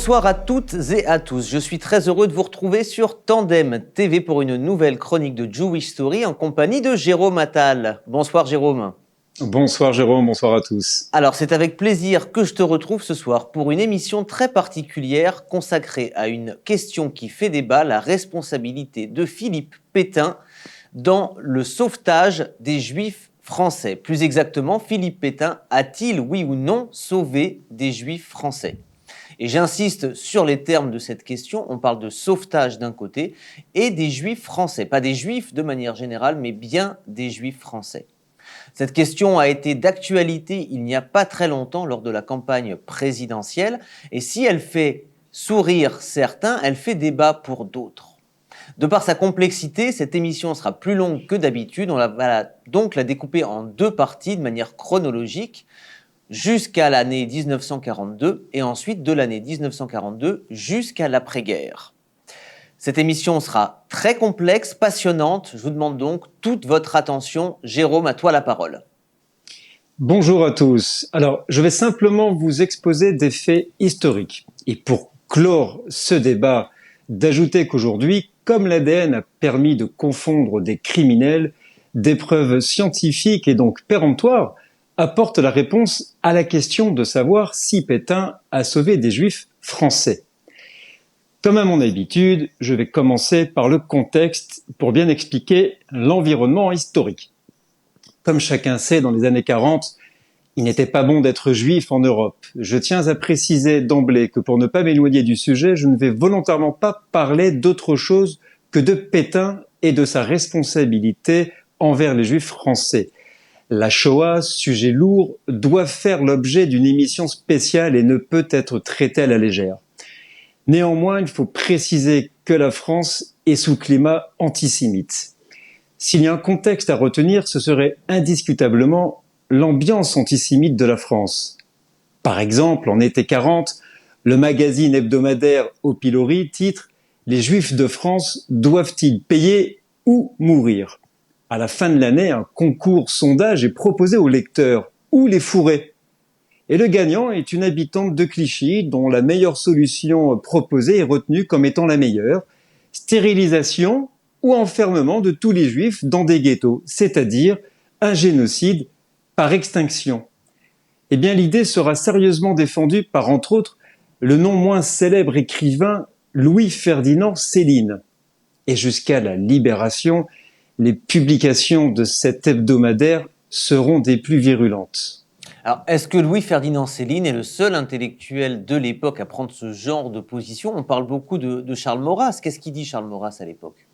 Bonsoir à toutes et à tous. Je suis très heureux de vous retrouver sur Tandem TV pour une nouvelle chronique de Jewish Story en compagnie de Jérôme Attal. Bonsoir Jérôme. Bonsoir Jérôme, bonsoir à tous. Alors c'est avec plaisir que je te retrouve ce soir pour une émission très particulière consacrée à une question qui fait débat, la responsabilité de Philippe Pétain dans le sauvetage des Juifs français. Plus exactement, Philippe Pétain a-t-il, oui ou non, sauvé des Juifs français ? Et j'insiste sur les termes de cette question, on parle de sauvetage d'un côté et des Juifs français. Pas des Juifs de manière générale, mais bien des Juifs français. Cette question a été d'actualité il n'y a pas très longtemps lors de la campagne présidentielle et si elle fait sourire certains, elle fait débat pour d'autres. De par sa complexité, cette émission sera plus longue que d'habitude, on va donc la découper en deux parties de manière chronologique jusqu'à l'année 1942 et ensuite de l'année 1942 jusqu'à l'après-guerre. Cette émission sera très complexe, passionnante. Je vous demande donc toute votre attention. Jérôme, à toi la parole. Bonjour à tous. Alors, je vais simplement vous exposer des faits historiques. Et pour clore ce débat, d'ajouter qu'aujourd'hui, comme l'ADN a permis de confondre des criminels, des preuves scientifiques et donc péremptoires apportent la réponse à la question de savoir si Pétain a sauvé des Juifs français. Comme à mon habitude, je vais commencer par le contexte pour bien expliquer l'environnement historique. Comme chacun sait, dans les années 40, il n'était pas bon d'être juif en Europe. Je tiens à préciser d'emblée que pour ne pas m'éloigner du sujet, je ne vais volontairement pas parler d'autre chose que de Pétain et de sa responsabilité envers les Juifs français. La Shoah, sujet lourd, doit faire l'objet d'une émission spéciale et ne peut être traitée à la légère. Néanmoins, il faut préciser que la France est sous climat antisémite. S'il y a un contexte à retenir, ce serait indiscutablement l'ambiance antisémite de la France. Par exemple, en été 40, le magazine hebdomadaire Au Pilori titre « Les Juifs de France doivent-ils payer ou mourir ?» À la fin de l'année, un concours sondage est proposé aux lecteurs. Où les fourrer ? Et le gagnant est une habitante de Clichy dont la meilleure solution proposée est retenue comme étant la meilleure. Stérilisation ou enfermement de tous les juifs dans des ghettos, c'est-à-dire un génocide par extinction. Eh bien, l'idée sera sérieusement défendue par, entre autres, le non moins célèbre écrivain Louis-Ferdinand Céline. Et jusqu'à la Libération, les publications de cet hebdomadaire seront des plus virulentes. Alors, est-ce que Louis-Ferdinand Céline est le seul intellectuel de l'époque à prendre ce genre de position ? On parle beaucoup de Charles Maurras. Qu'est-ce qu'il dit Charles Maurras à l'époque ?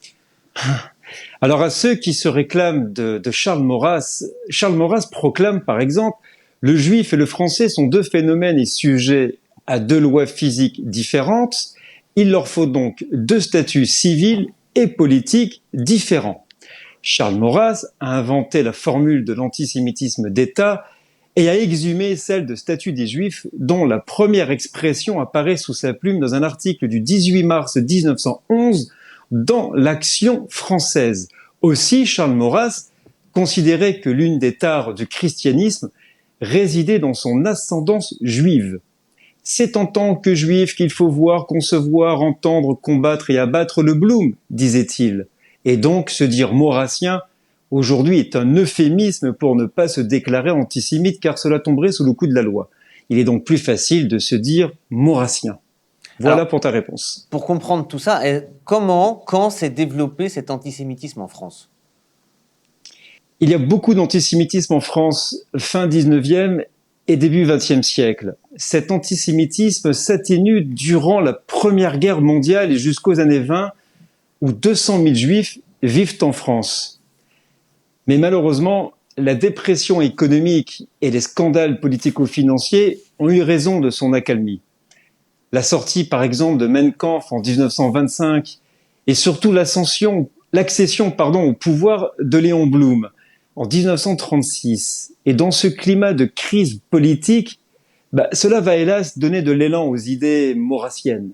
Alors à ceux qui se réclament de Charles Maurras proclame par exemple « Le juif et le français sont deux phénomènes et sujets à deux lois physiques différentes. Il leur faut donc deux statuts civils et politiques différents. » Charles Maurras a inventé la formule de l'antisémitisme d'État et a exhumé celle de statut des Juifs dont la première expression apparaît sous sa plume dans un article du 18 mars 1911 dans l'Action française. Aussi, Charles Maurras considérait que l'une des tares du christianisme résidait dans son ascendance juive. C'est en tant que juif qu'il faut voir, concevoir, entendre, combattre et abattre le Blum, disait-il. Et donc, se dire maurassien, aujourd'hui, est un euphémisme pour ne pas se déclarer antisémite, car cela tomberait sous le coup de la loi. Il est donc plus facile de se dire maurassien. Voilà pour ta réponse. Pour comprendre tout ça, quand s'est développé cet antisémitisme en France ? Il y a beaucoup d'antisémitisme en France, fin 19e et début 20e siècle. Cet antisémitisme s'atténue durant la Première Guerre mondiale et jusqu'aux années 20, où 200 000 juifs vivent en France. Mais malheureusement, la dépression économique et les scandales politico-financiers ont eu raison de son accalmie. La sortie, par exemple, de Mein Kampf en 1925 et surtout l'accession au pouvoir de Léon Blum en 1936. Et dans ce climat de crise politique, cela va hélas donner de l'élan aux idées maurassiennes.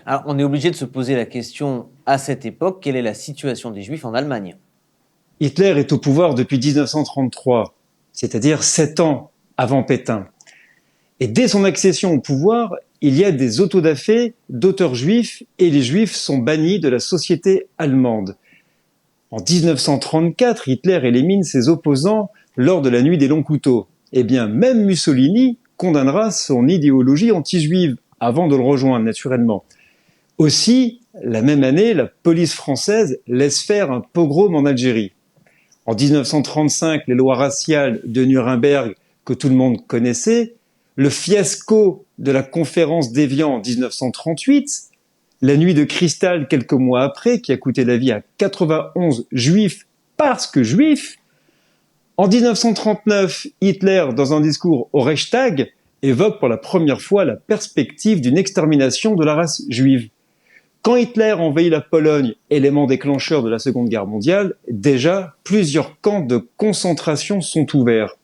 Alors, on est obligé de se poser la question à cette époque, quelle est la situation des Juifs en Allemagne ? Hitler est au pouvoir depuis 1933, c'est-à-dire 7 ans avant Pétain. Et dès son accession au pouvoir, il y a des autodafés d'auteurs juifs et les juifs sont bannis de la société allemande. En 1934, Hitler élimine ses opposants lors de la nuit des longs couteaux. Eh bien, même Mussolini condamnera son idéologie anti-juive avant de le rejoindre, naturellement. Aussi, la même année, la police française laisse faire un pogrom en Algérie. En 1935, les lois raciales de Nuremberg, que tout le monde connaissait, le fiasco de la conférence d'Évian en 1938, la nuit de cristal quelques mois après, qui a coûté la vie à 91 juifs parce que juifs. En 1939, Hitler, dans un discours au Reichstag, évoque pour la première fois la perspective d'une extermination de la race juive. Quand Hitler envahit la Pologne, élément déclencheur de la Seconde Guerre mondiale, déjà plusieurs camps de concentration sont ouverts.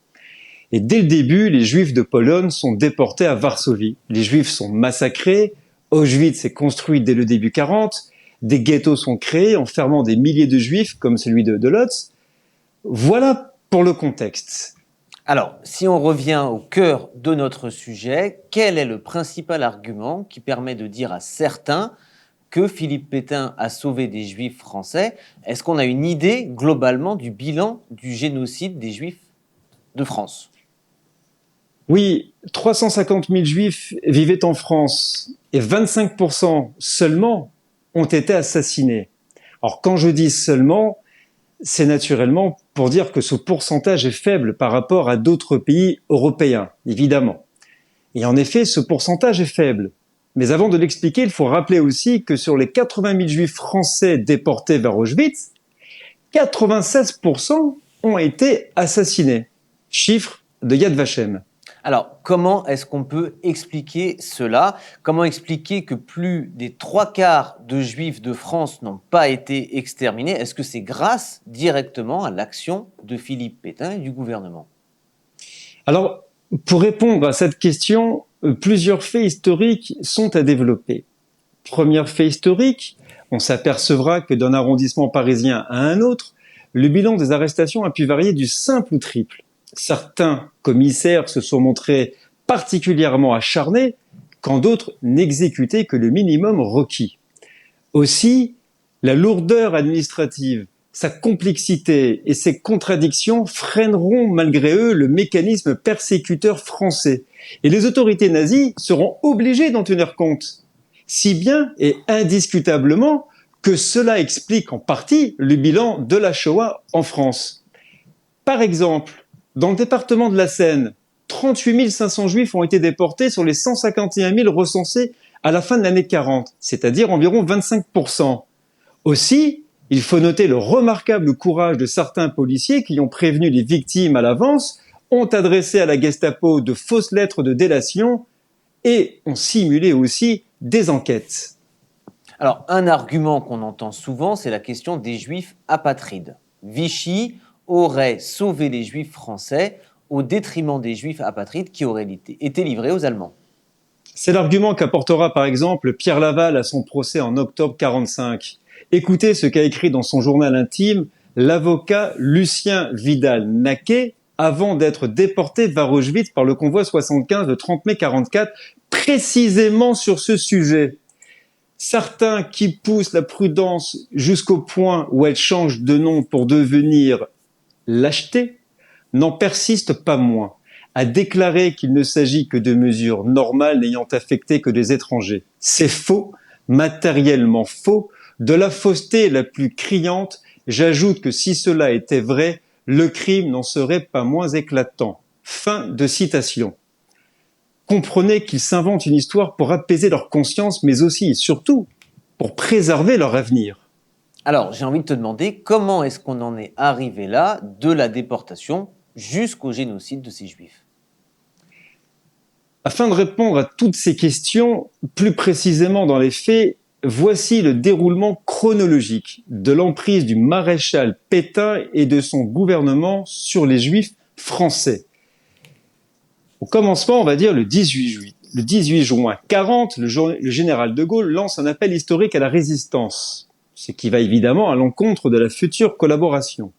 Et dès le début, les Juifs de Pologne sont déportés à Varsovie. Les Juifs sont massacrés, Auschwitz est construit dès le début 40, des ghettos sont créés enfermant des milliers de Juifs, comme celui de Lodz. Voilà pour le contexte. Alors, si on revient au cœur de notre sujet, quel est le principal argument qui permet de dire à certains que Philippe Pétain a sauvé des Juifs français? Est-ce qu'on a une idée globalement du bilan du génocide des Juifs de France? Oui, 350 000 Juifs vivaient en France et 25% seulement ont été assassinés. Alors quand je dis seulement, c'est naturellement pour dire que ce pourcentage est faible par rapport à d'autres pays européens, évidemment. Et en effet, ce pourcentage est faible. Mais avant de l'expliquer, il faut rappeler aussi que sur les 80 000 Juifs français déportés vers Auschwitz, 96% ont été assassinés. Chiffre de Yad Vashem. Alors, comment est-ce qu'on peut expliquer cela? Comment expliquer que plus des 3/4 de Juifs de France n'ont pas été exterminés? Est-ce que c'est grâce directement à l'action de Philippe Pétain et du gouvernement? Alors, pour répondre à cette question, plusieurs faits historiques sont à développer. Premier fait historique, on s'apercevra que d'un arrondissement parisien à un autre, le bilan des arrestations a pu varier du simple au triple. Certains commissaires se sont montrés particulièrement acharnés, quand d'autres n'exécutaient que le minimum requis. Aussi, la lourdeur administrative, sa complexité et ses contradictions freineront malgré eux le mécanisme persécuteur français. Et les autorités nazies seront obligées d'en tenir compte. Si bien et indiscutablement que cela explique en partie le bilan de la Shoah en France. Par exemple, dans le département de la Seine, 38 500 Juifs ont été déportés sur les 151 000 recensés à la fin de l'année 40, c'est-à-dire environ 25%. Aussi, il faut noter le remarquable courage de certains policiers qui ont prévenu les victimes à l'avance, ont adressé à la Gestapo de fausses lettres de délation et ont simulé aussi des enquêtes. Alors, un argument qu'on entend souvent, c'est la question des Juifs apatrides. Vichy aurait sauvé les Juifs français au détriment des Juifs apatrides qui auraient été livrés aux Allemands. C'est l'argument qu'apportera par exemple Pierre Laval à son procès en octobre 1945. Écoutez ce qu'a écrit dans son journal intime l'avocat Lucien Vidal-Naquet avant d'être déporté vers Auschwitz par le convoi 75 le 30 mai 1944, précisément sur ce sujet. Certains qui poussent la prudence jusqu'au point où elle change de nom pour devenir lâcheté n'en persistent pas moins à déclarer qu'il ne s'agit que de mesures normales n'ayant affecté que des étrangers. C'est faux, matériellement faux, de la fausseté la plus criante. J'ajoute que si cela était vrai, le crime n'en serait pas moins éclatant. Fin de citation. Comprenez qu'ils s'inventent une histoire pour apaiser leur conscience, mais aussi et surtout pour préserver leur avenir. Alors, j'ai envie de te demander, comment est-ce qu'on en est arrivé là, de la déportation jusqu'au génocide de ces Juifs? Afin de répondre à toutes ces questions, plus précisément dans les faits, voici le déroulement chronologique de l'emprise du maréchal Pétain et de son gouvernement sur les Juifs français. Au commencement, on va dire le 18 juin 40, le général de Gaulle lance un appel historique à la résistance, ce qui va évidemment à l'encontre de la future collaboration.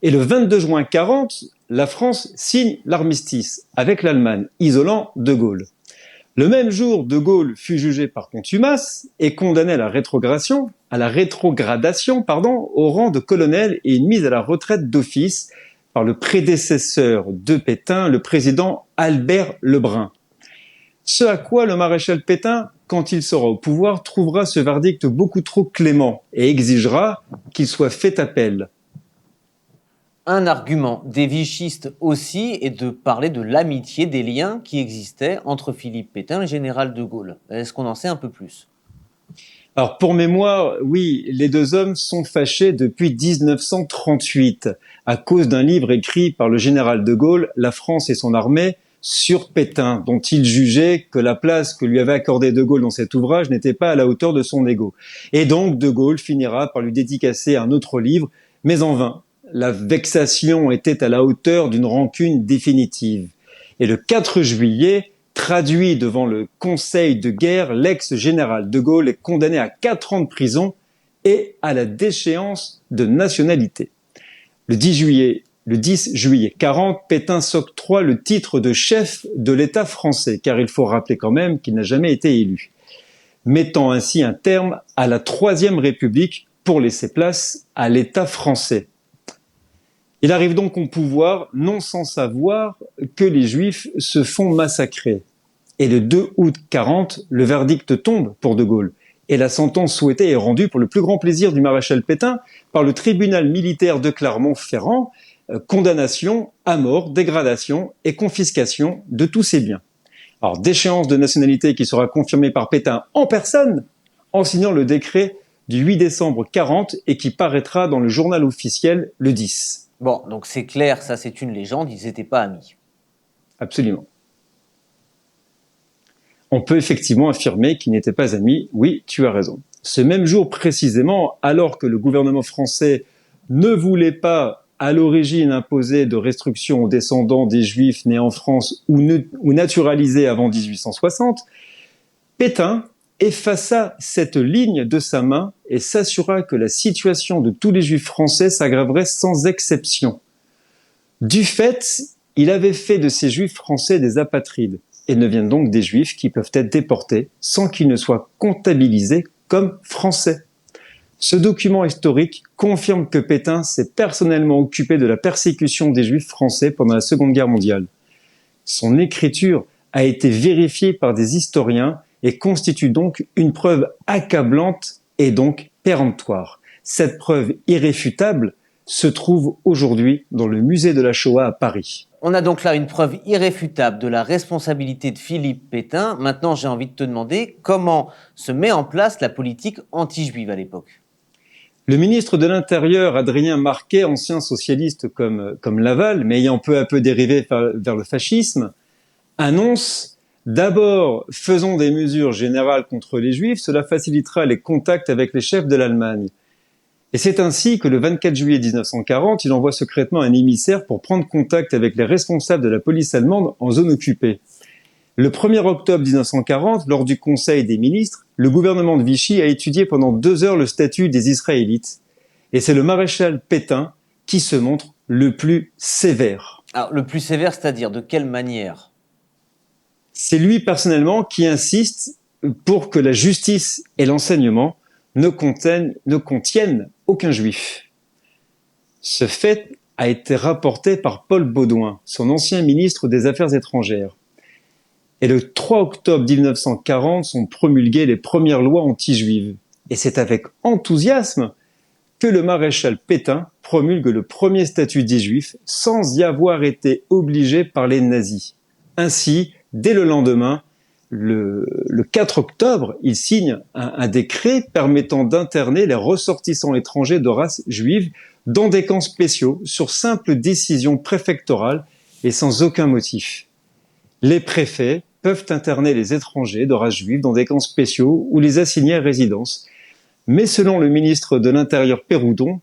Et le 22 juin 40, la France signe l'armistice avec l'Allemagne, isolant de Gaulle. Le même jour, De Gaulle fut jugé par contumace et condamné à la rétrogradation, au rang de colonel et une mise à la retraite d'office par le prédécesseur de Pétain, le président Albert Lebrun. Ce à quoi le maréchal Pétain, quand il sera au pouvoir, trouvera ce verdict beaucoup trop clément et exigera qu'il soit fait appel. Un argument des vichistes aussi est de parler de l'amitié, des liens qui existaient entre Philippe Pétain et le général de Gaulle. Est-ce qu'on en sait un peu plus ? Alors pour mémoire, oui, les deux hommes sont fâchés depuis 1938 à cause d'un livre écrit par le général de Gaulle, La France et son armée, sur Pétain, dont il jugeait que la place que lui avait accordée de Gaulle dans cet ouvrage n'était pas à la hauteur de son ego. Et donc de Gaulle finira par lui dédicacer un autre livre, mais en vain. La vexation était à la hauteur d'une rancune définitive. Et le 4 juillet, traduit devant le Conseil de guerre, l'ex-général de Gaulle est condamné à 4 ans de prison et à la déchéance de nationalité. Le 10 juillet 40, Pétain s'octroie le titre de chef de l'État français, car il faut rappeler quand même qu'il n'a jamais été élu, mettant ainsi un terme à la Troisième République pour laisser place à l'État français. Il arrive donc au pouvoir, non sans savoir que les Juifs se font massacrer. Et le 2 août 40, le verdict tombe pour De Gaulle. Et la sentence souhaitée est rendue pour le plus grand plaisir du maréchal Pétain par le tribunal militaire de Clermont-Ferrand, condamnation à mort, dégradation et confiscation de tous ses biens. Alors, déchéance de nationalité qui sera confirmée par Pétain en personne, en signant le décret du 8 décembre 40 et qui paraîtra dans le journal officiel le 10. Bon, donc c'est clair, ça c'est une légende, ils n'étaient pas amis. Absolument. On peut effectivement affirmer qu'ils n'étaient pas amis. Oui, tu as raison. Ce même jour précisément, alors que le gouvernement français ne voulait pas à l'origine imposer de restrictions aux descendants des Juifs nés en France ou naturalisés avant 1860, Pétain effaça cette ligne de sa main et s'assura que la situation de tous les Juifs français s'aggraverait sans exception. Du fait, il avait fait de ces Juifs français des apatrides et deviennent donc des Juifs qui peuvent être déportés sans qu'ils ne soient comptabilisés comme français. Ce document historique confirme que Pétain s'est personnellement occupé de la persécution des Juifs français pendant la Seconde Guerre mondiale. Son écriture a été vérifiée par des historiens et constitue donc une preuve accablante et donc péremptoire. Cette preuve irréfutable se trouve aujourd'hui dans le musée de la Shoah à Paris. On a donc là une preuve irréfutable de la responsabilité de Philippe Pétain. Maintenant, j'ai envie de te demander comment se met en place la politique anti-juive à l'époque. Le ministre de l'Intérieur, Adrien Marquet, ancien socialiste comme Laval, mais ayant peu à peu dérivé vers le fascisme, annonce « D'abord, faisons des mesures générales contre les Juifs, cela facilitera les contacts avec les chefs de l'Allemagne. » Et c'est ainsi que le 24 juillet 1940, il envoie secrètement un émissaire pour prendre contact avec les responsables de la police allemande en zone occupée. Le 1er octobre 1940, lors du Conseil des ministres, le gouvernement de Vichy a étudié pendant 2 heures le statut des Israélites. Et c'est le maréchal Pétain qui se montre le plus sévère. Alors, le plus sévère, c'est-à-dire de quelle manière ? C'est lui personnellement qui insiste pour que la justice et l'enseignement ne contiennent aucun juif. Ce fait a été rapporté par Paul Baudouin, son ancien ministre des Affaires étrangères. Et le 3 octobre 1940 sont promulguées les premières lois anti-juives. Et c'est avec enthousiasme que le maréchal Pétain promulgue le premier statut des Juifs sans y avoir été obligé par les nazis. Ainsi, dès le lendemain, le 4 octobre, il signe un décret permettant d'interner les ressortissants étrangers de race juive dans des camps spéciaux sur simple décision préfectorale et sans aucun motif. Les préfets peuvent interner les étrangers de race juive dans des camps spéciaux ou les assigner à résidence. Mais selon le ministre de l'Intérieur Péroudon,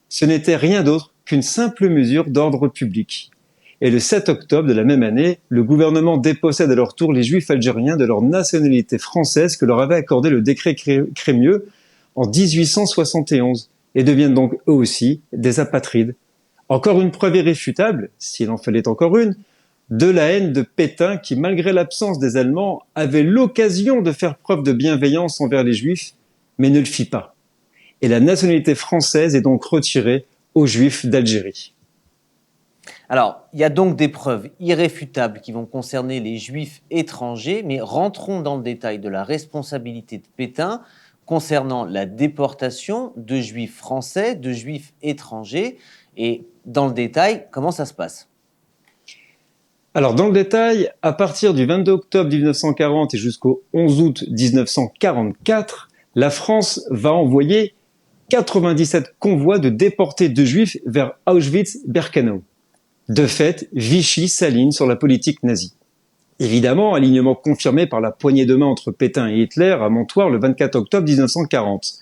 ce n'était rien d'autre qu'une simple mesure d'ordre public. Et le 7 octobre de la même année, le gouvernement dépossède à leur tour les Juifs algériens de leur nationalité française que leur avait accordé le décret Crémieux en 1871 et deviennent donc eux aussi des apatrides. Encore une preuve irréfutable, s'il en fallait encore une, de la haine de Pétain qui, malgré l'absence des Allemands, avait l'occasion de faire preuve de bienveillance envers les Juifs, mais ne le fit pas. Et la nationalité française est donc retirée aux Juifs d'Algérie. Alors, il y a donc des preuves irréfutables qui vont concerner les Juifs étrangers, mais rentrons dans le détail de la responsabilité de Pétain concernant la déportation de Juifs français, de Juifs étrangers. Et dans le détail, comment ça se passe ? Alors, dans le détail, à partir du 22 octobre 1940 et jusqu'au 11 août 1944, la France va envoyer 97 convois de déportés de Juifs vers Auschwitz-Birkenau. De fait, Vichy s'aligne sur la politique nazie. Évidemment, alignement confirmé par la poignée de main entre Pétain et Hitler à Montoire le 24 octobre 1940.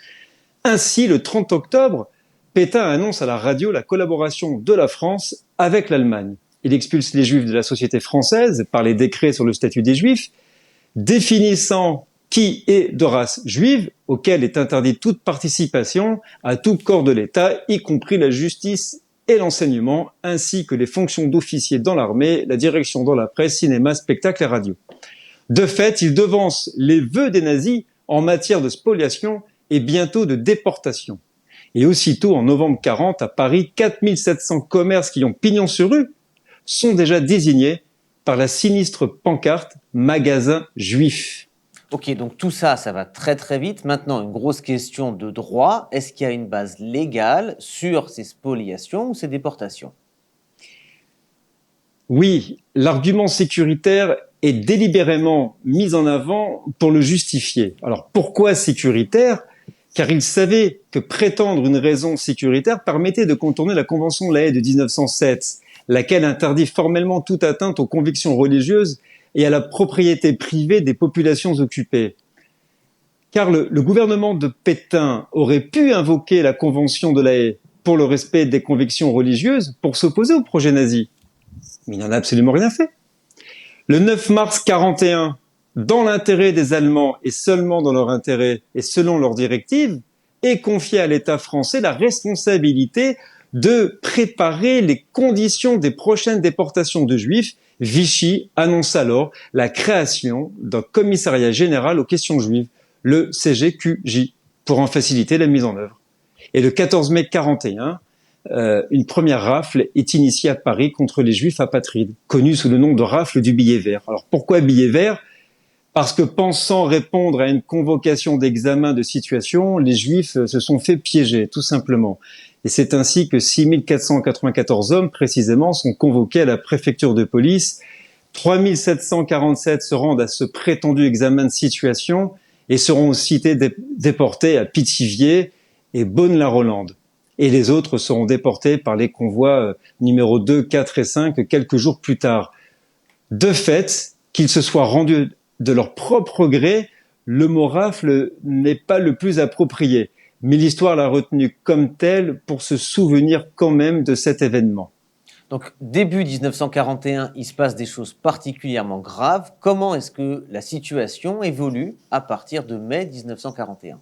Ainsi, le 30 octobre, Pétain annonce à la radio la collaboration de la France avec l'Allemagne. Il expulse les Juifs de la société française par les décrets sur le statut des Juifs, définissant qui est de race juive, auquel est interdite toute participation à tout corps de l'État, y compris la justice et l'enseignement, ainsi que les fonctions d'officier dans l'armée, la direction dans la presse, cinéma, spectacle et radio. De fait, il devance les vœux des nazis en matière de spoliation et bientôt de déportation. Et aussitôt, en novembre 40, à Paris, 4700 commerces qui ont pignon sur rue sont déjà désignés par la sinistre pancarte « Magasin juif ». Ok, donc tout ça, ça va très très vite. Maintenant, une grosse question de droit. Est-ce qu'il y a une base légale sur ces spoliations ou ces déportations ? Oui, l'argument sécuritaire est délibérément mis en avant pour le justifier. Alors pourquoi sécuritaire ? Car il savait que prétendre une raison sécuritaire permettait de contourner la Convention de La Haye de 1907, laquelle interdit formellement toute atteinte aux convictions religieuses et à la propriété privée des populations occupées. Car le gouvernement de Pétain aurait pu invoquer la Convention de La Haye pour le respect des convictions religieuses pour s'opposer au projet nazi. Mais il n'en a absolument rien fait. Le 9 mars 41, dans l'intérêt des Allemands et seulement dans leur intérêt et selon leurs directives, est confié à l'État français la responsabilité de préparer les conditions des prochaines déportations de Juifs. Vichy annonce alors la création d'un commissariat général aux questions juives, le CGQJ, pour en faciliter la mise en œuvre. Et le 14 mai 41, une première rafle est initiée à Paris contre les Juifs apatrides, connue sous le nom de rafle du billet vert. Alors pourquoi billet vert ? Parce que pensant répondre à une convocation d'examen de situation, les Juifs se sont fait piéger, tout simplement. Et c'est ainsi que 6494 hommes, précisément, sont convoqués à la préfecture de police. 3747 se rendent à ce prétendu examen de situation et seront aussitôt déportés à Pithiviers et Beaune-la-Rolande. Et les autres seront déportés par les convois numéros 2, 4 et 5 quelques jours plus tard. De fait, qu'ils se soient rendus de leur propre gré, le mot rafle n'est pas le plus approprié. Mais l'histoire l'a retenu comme tel pour se souvenir quand même de cet événement. Donc, début 1941, il se passe des choses particulièrement graves. Comment est-ce que la situation évolue à partir de mai 1941 ?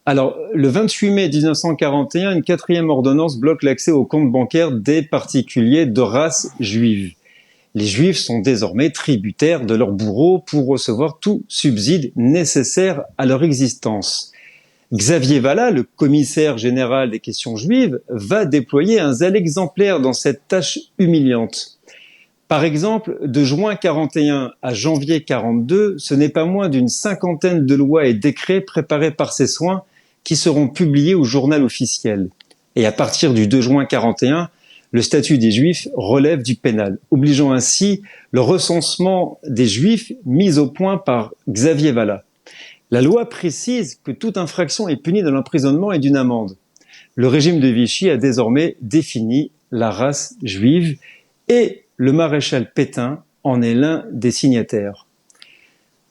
Alors, le 28 mai 1941, une 4e ordonnance bloque l'accès aux comptes bancaires des particuliers de race juive. Les Juifs sont désormais tributaires de leurs bourreaux pour recevoir tout subside nécessaire à leur existence. Xavier Vallat, le commissaire général des questions juives, va déployer un zèle exemplaire dans cette tâche humiliante. Par exemple, de juin 41 à janvier 42, ce n'est pas moins d'une 50aine de lois et décrets préparés par ses soins qui seront publiés au journal officiel. Et à partir du 2 juin 41, le statut des Juifs relève du pénal, obligeant ainsi le recensement des Juifs mis au point par Xavier Vallat. La loi précise que toute infraction est punie de l'emprisonnement et d'une amende. Le régime de Vichy a désormais défini la race juive et le maréchal Pétain en est l'un des signataires.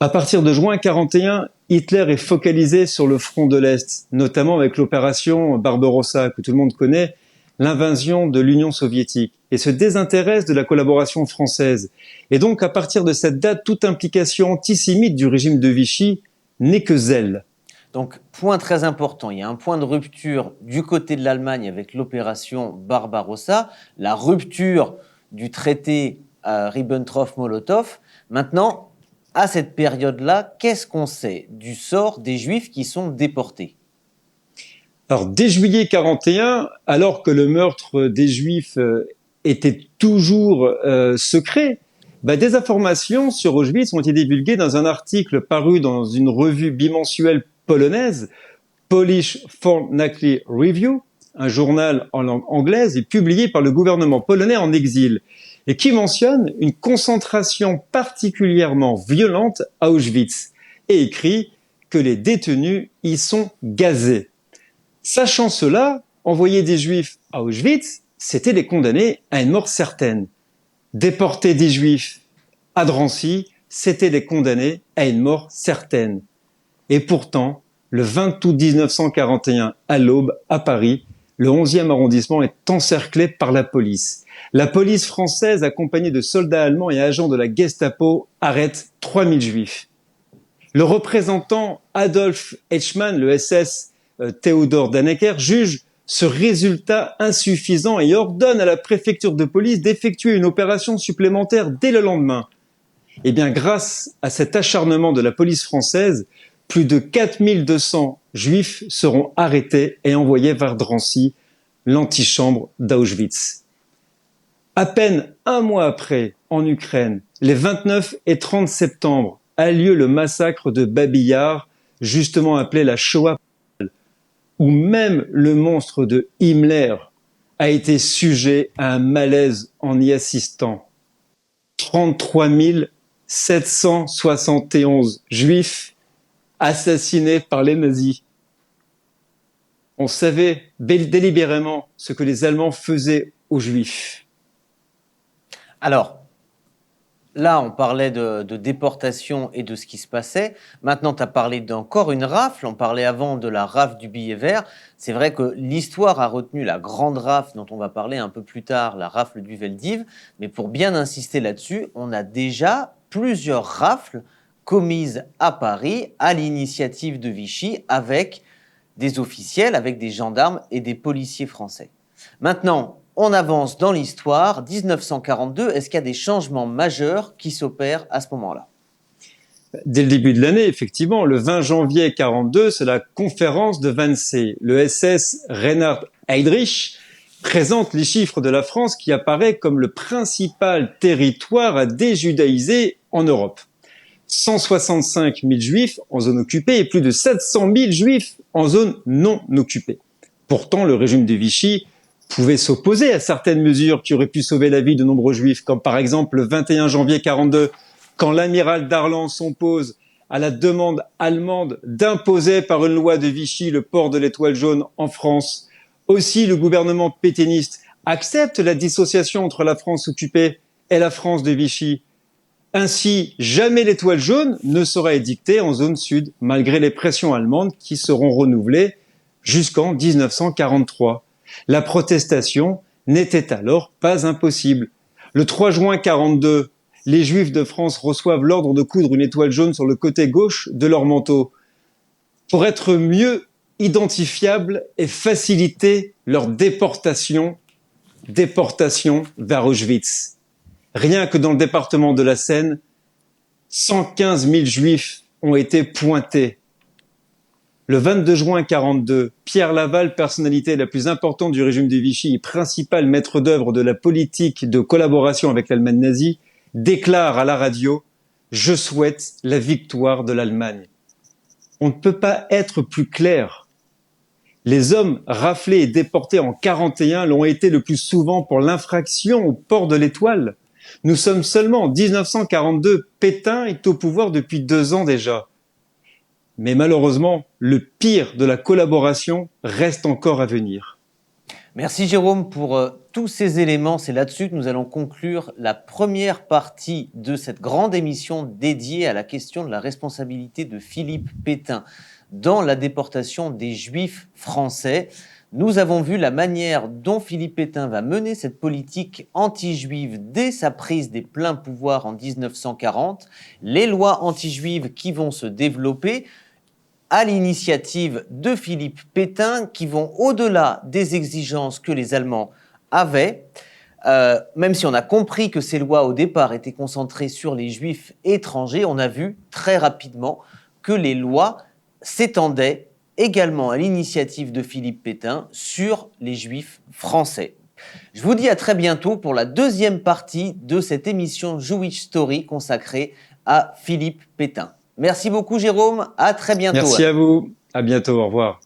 À partir de juin 41, Hitler est focalisé sur le front de l'Est, notamment avec l'opération Barbarossa, que tout le monde connaît, l'invasion de l'Union soviétique, et se désintéresse de la collaboration française. Et donc, à partir de cette date, toute implication antisémite du régime de Vichy n'est que zèle. Donc, point très important, il y a un point de rupture du côté de l'Allemagne avec l'opération Barbarossa, la rupture du traité Ribbentrop-Molotov. Maintenant, à cette période-là, qu'est-ce qu'on sait du sort des Juifs qui sont déportés? Alors, dès juillet 41, alors que le meurtre des Juifs était toujours secret, des informations sur Auschwitz ont été divulguées dans un article paru dans une revue bimensuelle polonaise, Polish Fortnightly Review, un journal en langue anglaise et publié par le gouvernement polonais en exil, et qui mentionne une concentration particulièrement violente à Auschwitz, et écrit que les détenus y sont gazés. Sachant cela, envoyer des Juifs à Auschwitz, c'était les condamner à une mort certaine. Déporter des Juifs à Drancy, c'était les condamner à une mort certaine. Et pourtant, le 20 août 1941, à l'aube, à Paris, le 11e arrondissement est encerclé par la police. La police française, accompagnée de soldats allemands et agents de la Gestapo, arrête 3000 Juifs. Le représentant Adolf Eichmann, le SS Theodor Dannecker, juge ce résultat insuffisant et ordonne à la préfecture de police d'effectuer une opération supplémentaire dès le lendemain. Eh bien, grâce à cet acharnement de la police française, plus de 4200 Juifs seront arrêtés et envoyés vers Drancy, l'antichambre d'Auschwitz. À peine un mois après, en Ukraine, les 29 et 30 septembre, a lieu le massacre de Babi Yar, justement appelé la Shoah, où même le monstre de Himmler a été sujet à un malaise en y assistant. 33 771 Juifs assassinés par les nazis. On savait délibérément ce que les Allemands faisaient aux Juifs. Alors, là, on parlait de déportation et de ce qui se passait. Maintenant, tu as parlé d'encore une rafle. On parlait avant de la rafle du billet vert. C'est vrai que l'histoire a retenu la grande rafle dont on va parler un peu plus tard, la rafle du Veldiv. Mais pour bien insister là-dessus, on a déjà plusieurs rafles commises à Paris à l'initiative de Vichy avec des officiels, avec des gendarmes et des policiers français. Maintenant, on avance dans l'histoire. 1942, est-ce qu'il y a des changements majeurs qui s'opèrent à ce moment-là? Dès le début de l'année, effectivement, le 20 janvier 42, c'est la conférence de Wannsee. Le SS Reinhard Heydrich présente les chiffres de la France qui apparaît comme le principal territoire à déjudaïser en Europe. 165 000 Juifs en zone occupée et plus de 700 000 Juifs en zone non occupée. Pourtant, le régime de Vichy pouvait s'opposer à certaines mesures qui auraient pu sauver la vie de nombreux Juifs, comme par exemple le 21 janvier 42, quand l'amiral Darlan s'oppose à la demande allemande d'imposer par une loi de Vichy le port de l'étoile jaune en France. Aussi, le gouvernement pétainiste accepte la dissociation entre la France occupée et la France de Vichy. Ainsi, jamais l'étoile jaune ne sera édictée en zone sud, malgré les pressions allemandes qui seront renouvelées jusqu'en 1943. La protestation n'était alors pas impossible. Le 3 juin 42, les Juifs de France reçoivent l'ordre de coudre une étoile jaune sur le côté gauche de leur manteau pour être mieux identifiables et faciliter leur déportation vers Auschwitz. Rien que dans le département de la Seine, 115 000 Juifs ont été pointés. Le 22 juin 42, Pierre Laval, personnalité la plus importante du régime de Vichy et principal maître d'œuvre de la politique de collaboration avec l'Allemagne nazie, déclare à la radio « Je souhaite la victoire de l'Allemagne ». On ne peut pas être plus clair. Les hommes raflés et déportés en 41 l'ont été le plus souvent pour l'infraction au port de l'étoile. Nous sommes seulement en 1942, Pétain est au pouvoir depuis 2 ans déjà. Mais malheureusement, le pire de la collaboration reste encore à venir. Merci Jérôme pour tous ces éléments. C'est là-dessus que nous allons conclure la première partie de cette grande émission dédiée à la question de la responsabilité de Philippe Pétain dans la déportation des Juifs français. Nous avons vu la manière dont Philippe Pétain va mener cette politique anti-juive dès sa prise des pleins pouvoirs en 1940, les lois anti-juives qui vont se développer à l'initiative de Philippe Pétain, qui vont au-delà des exigences que les Allemands avaient. Même si on a compris que ces lois au départ étaient concentrées sur les juifs étrangers, on a vu très rapidement que les lois s'étendaient également à l'initiative de Philippe Pétain sur les juifs français. Je vous dis à très bientôt pour la deuxième partie de cette émission Jewish Story consacrée à Philippe Pétain. Merci beaucoup Jérôme, à très bientôt. Merci à vous, à bientôt, au revoir.